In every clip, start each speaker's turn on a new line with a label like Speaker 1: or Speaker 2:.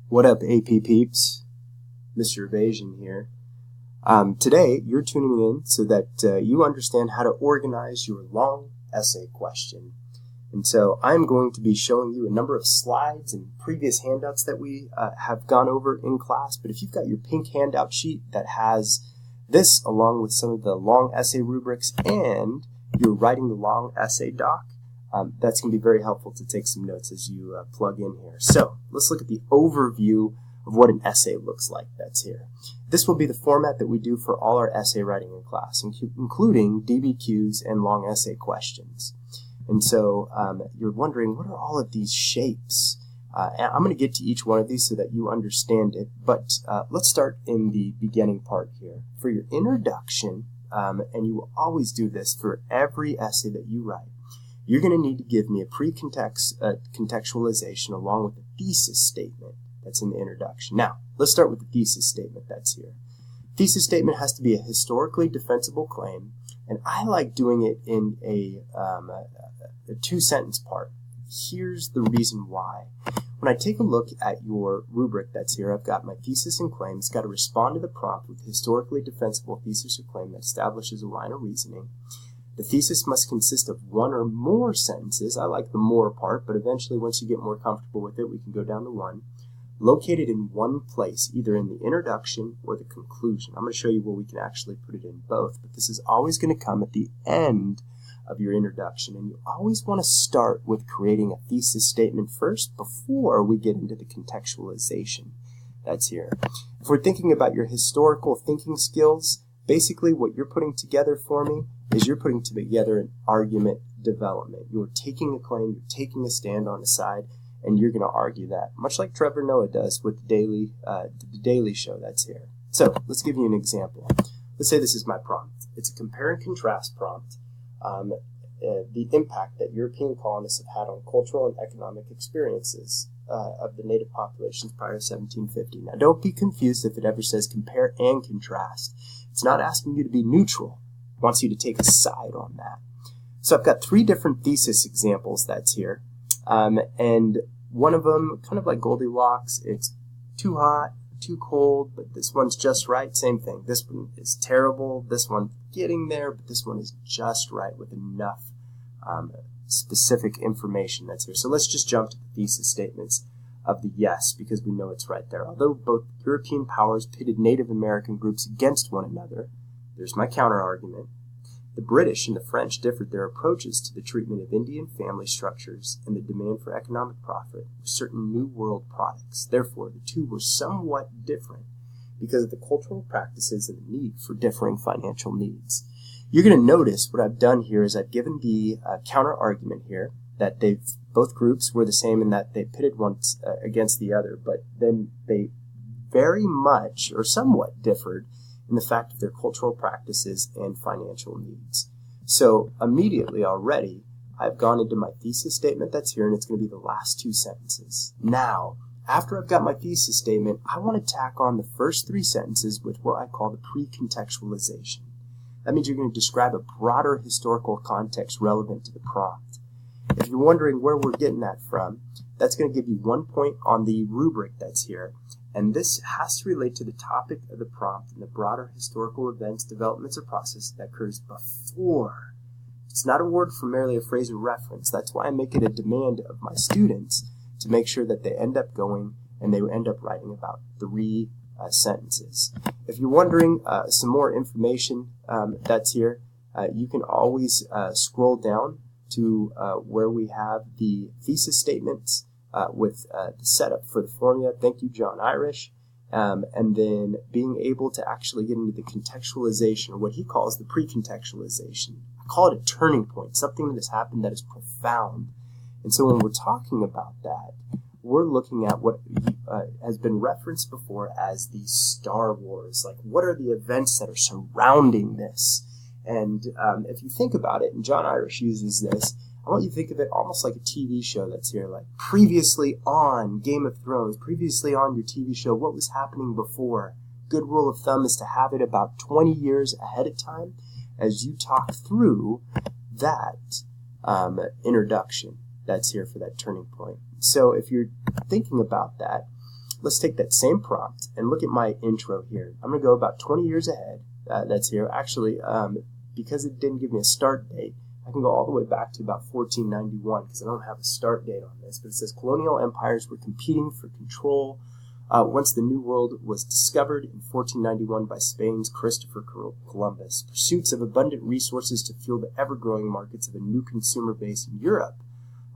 Speaker 1: What up, AP peeps? Mr. Abajian here. Today, you're tuning in so that you understand how to organize your long essay question. And so I'm going to be showing you a number of slides and previous handouts that we have gone over in class. But if you've got your pink handout sheet that has this along with some of the long essay rubrics and you're writing the long essay doc, that's going to be very helpful to take some notes as you plug in here. So let's look at the overview of what an essay looks like that's here. This will be the format that we do for all our essay writing in class, including DBQs and long essay questions. And so you're wondering, what are all of these shapes? And I'm going to get to each one of these so that you understand it, but let's start in the beginning part here. For your introduction, and you will always do this for every essay that you write, you're going to need to give me a contextualization along with a thesis statement that's in the introduction. Now, let's start with the thesis statement that's here. Thesis statement has to be a historically defensible claim, and I like doing it in a two-sentence part. Here's the reason why. When I take a look at your rubric that's here, I've got my thesis and claim. It's got to respond to the prompt with historically defensible thesis or claim that establishes a line of reasoning. The thesis must consist of one or more sentences. I like the more part, but eventually once you get more comfortable with it, we can go down to one. Located in one place, either in the introduction or the conclusion. I'm going to show you where we can actually put it in both, but this is always going to come at the end of your introduction, and you always want to start with creating a thesis statement first before we get into the contextualization that's here. If we're thinking about your historical thinking skills, basically what you're putting together for me is you're putting together an argument development. You're taking a claim, you're taking a stand on a side, and you're going to argue that, much like Trevor Noah does with the Daily Show that's here. So let's give you an example. Let's say this is my prompt. It's a compare and contrast prompt. The impact that European colonists have had on cultural and economic experiences of the native populations prior to 1750. Now, don't be confused if it ever says compare and contrast. It's not asking you to be neutral. It wants you to take a side on that. So I've got three different thesis examples that's here. And one of them, kind of like Goldilocks, it's too hot, too cold, but this one's just right. Same thing. This one is terrible. This one's getting there, but this one is just right with enough specific information that's here. So let's just jump to the thesis statements of the yes, because we know it's right there. Although both European powers pitted Native American groups against one another, there's my counter argument. The British and the French differed their approaches to the treatment of Indian family structures and the demand for economic profit with certain New World products. Therefore, the two were somewhat different because of the cultural practices and the need for differing financial needs. You're going to notice what I've done here is I've given the counter argument here that both groups were the same in that they pitted one against the other, but then they very much or somewhat differed in the fact of their cultural practices and financial needs. So immediately already, I've gone into my thesis statement that's here, and it's going to be the last two sentences. Now, after I've got my thesis statement, I want to tack on the first three sentences with what I call the pre-contextualization. That means you're going to describe a broader historical context relevant to the prompt. If you're wondering where we're getting that from, that's going to give you 1 point on the rubric that's here. And this has to relate to the topic of the prompt and the broader historical events, developments, or process that occurs before. It's not a word for merely a phrase or reference. That's why I make it a demand of my students to make sure that they end up going and they end up writing about three sentences. If you're wondering some more information that's here, you can always scroll down to where we have the thesis statements with the setup for the formula. Thank you, John Irish. And then being able to actually get into the contextualization, or what he calls the pre-contextualization. I call it a turning point, something that has happened that is profound. And so when we're talking about that, we're looking at what has been referenced before as the Star Wars. Like, what are the events that are surrounding this? And if you think about it, and John Irish uses this, I want you to think of it almost like a TV show that's here, like previously on Game of Thrones, previously on your TV show, what was happening before. Good rule of thumb is to have it about 20 years ahead of time as you talk through that introduction that's here for that turning point. So if you're thinking about that, let's take that same prompt and look at my intro here. I'm going to go about 20 years ahead. That's here. Actually, because it didn't give me a start date, I can go all the way back to about 1491 because I don't have a start date on this. But it says colonial empires were competing for control once the New World was discovered in 1491 by Spain's Christopher Columbus. Pursuits of abundant resources to fuel the ever-growing markets of a new consumer base in Europe,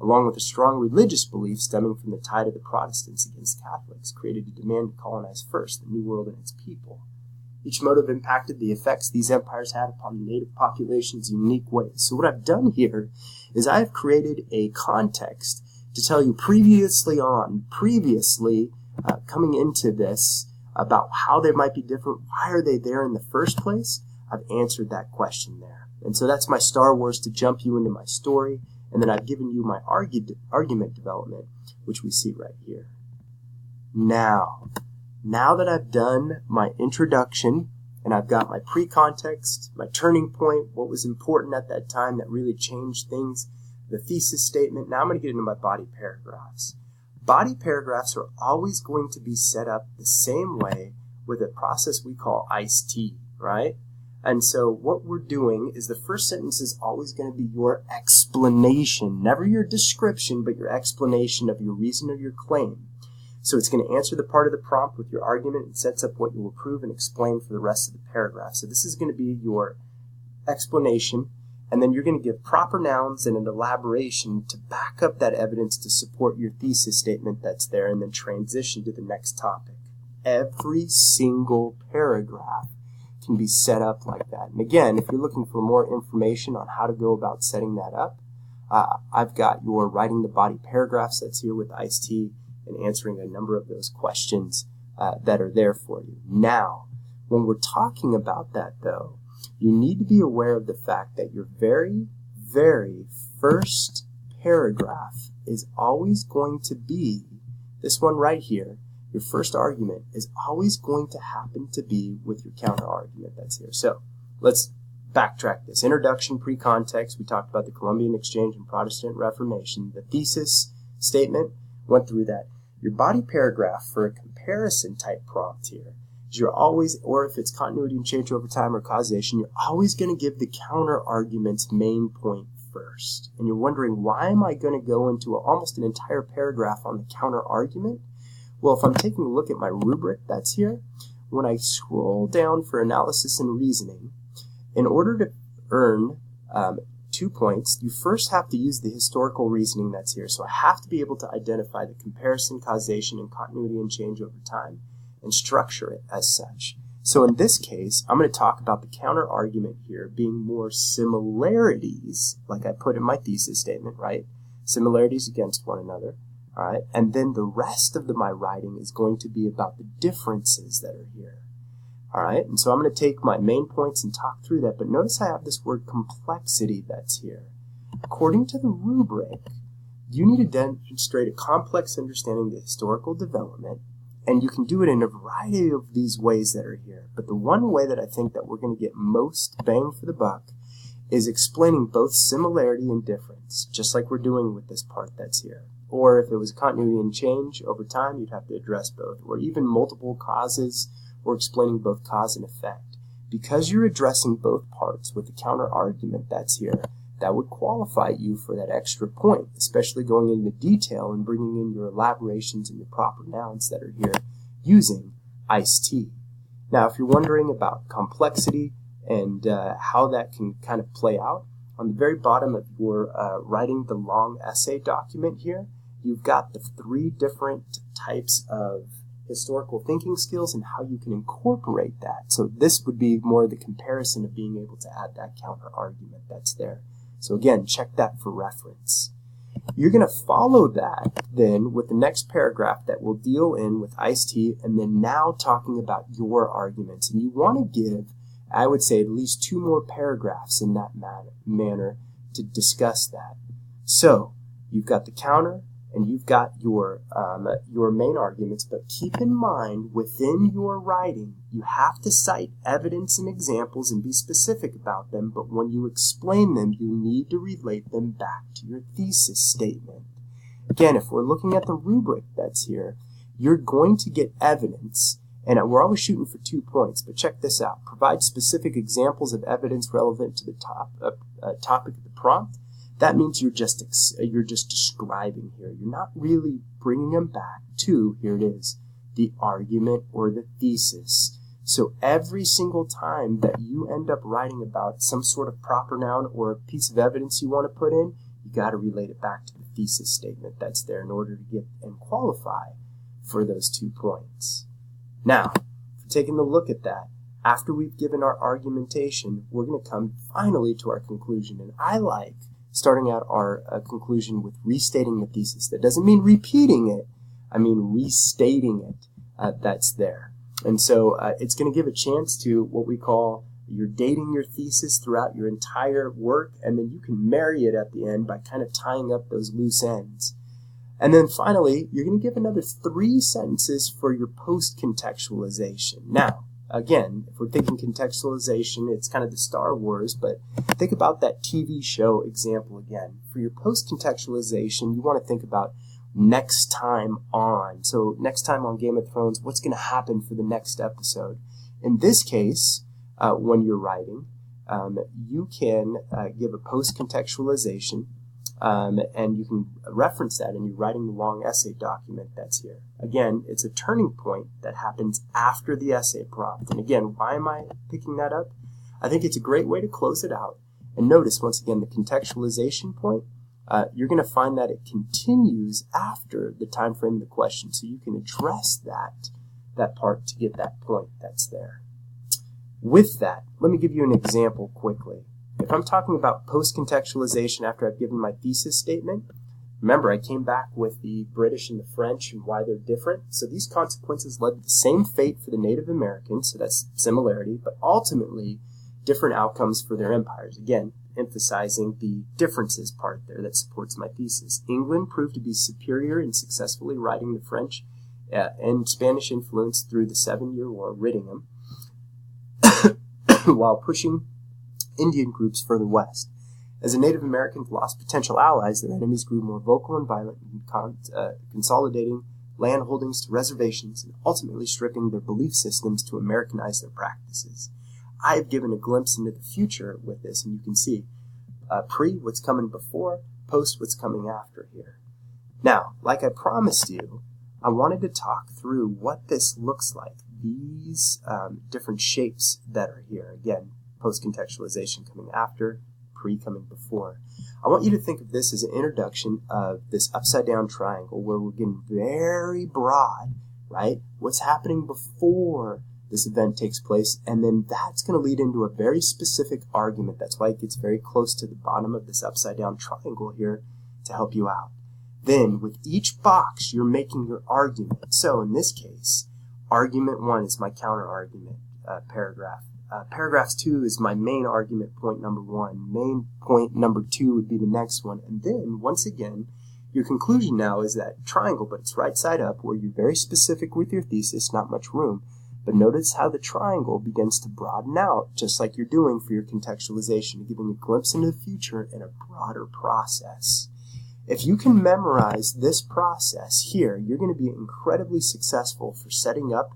Speaker 1: along with a strong religious belief stemming from the tide of the Protestants against Catholics, created a demand to colonize first the New World and its people. Each motive impacted the effects these empires had upon the native populations in unique ways. So what I've done here is I have created a context to tell you previously coming into this about how they might be different. Why are they there in the first place? I've answered that question there. And so that's my Star Wars to jump you into my story. And then I've given you my argument development, which we see right here. Now that I've done my introduction and I've got my pre-context, my turning point, what was important at that time that really changed things, the thesis statement, now I'm going to get into my body paragraphs. Body paragraphs are always going to be set up the same way with a process we call iced tea, right? And so what we're doing is the first sentence is always going to be your explanation, never your description, but your explanation of your reason of your claim. So it's going to answer the part of the prompt with your argument and sets up what you will prove and explain for the rest of the paragraph. So this is going to be your explanation, and then you're going to give proper nouns and an elaboration to back up that evidence to support your thesis statement that's there, and then transition to the next topic. Every single paragraph can be set up like that. And again, if you're looking for more information on how to go about setting that up, I've got your writing the body paragraphs that's here with iced tea and answering a number of those questions that are there for you. Now, when we're talking about that, though, you need to be aware of the fact that your very, very first paragraph is always going to be, this one right here, your first argument is always going to happen to be with your counter argument that's here. So let's backtrack this. Introduction, pre-context, we talked about the Columbian Exchange and Protestant Reformation. The thesis statement, went through that. Your body paragraph for a comparison type prompt here is you're always, or if it's continuity and change over time or causation, you're always going to give the counter argument's main point first. And you're wondering, why am I going to go into almost an entire paragraph on the counter argument? Well, if I'm taking a look at my rubric that's here, when I scroll down for analysis and reasoning, in order to earn 2 points, you first have to use the historical reasoning that's here. So I have to be able to identify the comparison, causation, and continuity and change over time and structure it as such. So in this case, I'm going to talk about the counter argument here being more similarities, like I put in my thesis statement, right? Similarities against one another. All right, and then the rest of my writing is going to be about the differences that are here. All right, and so I'm going to take my main points and talk through that, but notice I have this word complexity that's here. According to the rubric, you need to demonstrate a complex understanding of the historical development, and you can do it in a variety of these ways that are here. But the one way that I think that we're going to get most bang for the buck is explaining both similarity and difference, just like we're doing with this part that's here. Or if it was continuity and change over time, you'd have to address both, or even multiple causes, or explaining both cause and effect. Because you're addressing both parts with the counter argument that's here, that would qualify you for that extra point, especially going into detail and bringing in your elaborations and your proper nouns that are here using iced tea. Now, if you're wondering about complexity and how that can kind of play out, on the very bottom of your writing the long essay document here, you've got the 3 different types of historical thinking skills and how you can incorporate that. So this would be more the comparison of being able to add that counter argument that's there. So again, check that for reference. You're going to follow that then with the next paragraph that will deal in with iced tea, and then now talking about your arguments. And you want to give, I would say, at least 2 more paragraphs in that manner to discuss that. So you've got the counter, and you've got your main arguments, but keep in mind, within your writing, you have to cite evidence and examples and be specific about them, but when you explain them, you need to relate them back to your thesis statement. Again, if we're looking at the rubric that's here, you're going to get evidence, and we're always shooting for 2 points, but check this out. Provide specific examples of evidence relevant to the topic of the prompt. That means you're just describing here. You're not really bringing them back to, here it is, the argument or the thesis. So every single time that you end up writing about some sort of proper noun or a piece of evidence you want to put in, you got to relate it back to the thesis statement that's there in order to get and qualify for those 2 points. Now, taking a look at that, after we've given our argumentation, we're going to come finally to our conclusion. And I like starting out our conclusion with restating the thesis. That doesn't mean repeating it. I mean restating it that's there. And so it's going to give a chance to what we call you're dating your thesis throughout your entire work, and then you can marry it at the end by kind of tying up those loose ends. And then finally, you're going to give another 3 sentences for your post-contextualization. Now, again, if we're thinking contextualization, it's kind of the Star Wars, but think about that TV show example again. For your post-contextualization, you want to think about next time on. So next time on Game of Thrones, what's going to happen for the next episode? In this case, when you're writing, you can give a post-contextualization, and you can reference that and you're writing the long essay document that's here. Again, it's a turning point that happens after the essay prompt. And again, why am I picking that up? I think it's a great way to close it out. And notice, once again, the contextualization point, you're going to find that it continues after the time frame of the question. So you can address that part to get that point that's there. With that, let me give you an example quickly. If I'm talking about post-contextualization after I've given my thesis statement, remember I came back with the British and the French and why they're different. So these consequences led to the same fate for the Native Americans, so that's similarity, but ultimately different outcomes for their empires. Again, emphasizing the differences part there that supports my thesis. England proved to be superior in successfully riding the French and Spanish influence through the 7-Year War, ridding them, while pushing Indian groups further west. As the Native Americans lost potential allies, their enemies grew more vocal and violent, consolidating land holdings to reservations and ultimately stripping their belief systems to Americanize their practices. I've given a glimpse into the future with this, and you can see pre what's coming before, post what's coming after here. Now, like I promised you, I wanted to talk through what this looks like, these different shapes that are here. Again, post-contextualization coming after, pre coming before. I want you to think of this as an introduction of this upside-down triangle where we're getting very broad, right? What's happening before this event takes place, and then that's going to lead into a very specific argument. That's why it gets very close to the bottom of this upside-down triangle here to help you out. Then, with each box, you're making your argument. So, in this case, argument 1 is my counter-argument paragraph. Paragraph 2 is my main argument, point number 1. Main point number 2 would be the next one. And then, once again, your conclusion now is that triangle, but it's right side up, where you're very specific with your thesis, not much room. But notice how the triangle begins to broaden out, just like you're doing for your contextualization, giving a glimpse into the future in a broader process. If you can memorize this process here, you're going to be incredibly successful for setting up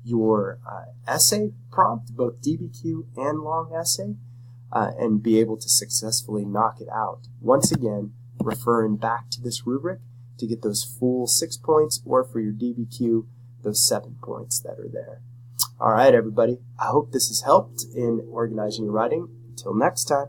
Speaker 1: your essay prompt, both DBQ and long essay, and be able to successfully knock it out. Once again, referring back to this rubric to get those full 6 points, or for your DBQ, those 7 points that are there. All right, everybody. I hope this has helped in organizing your writing. Until next time.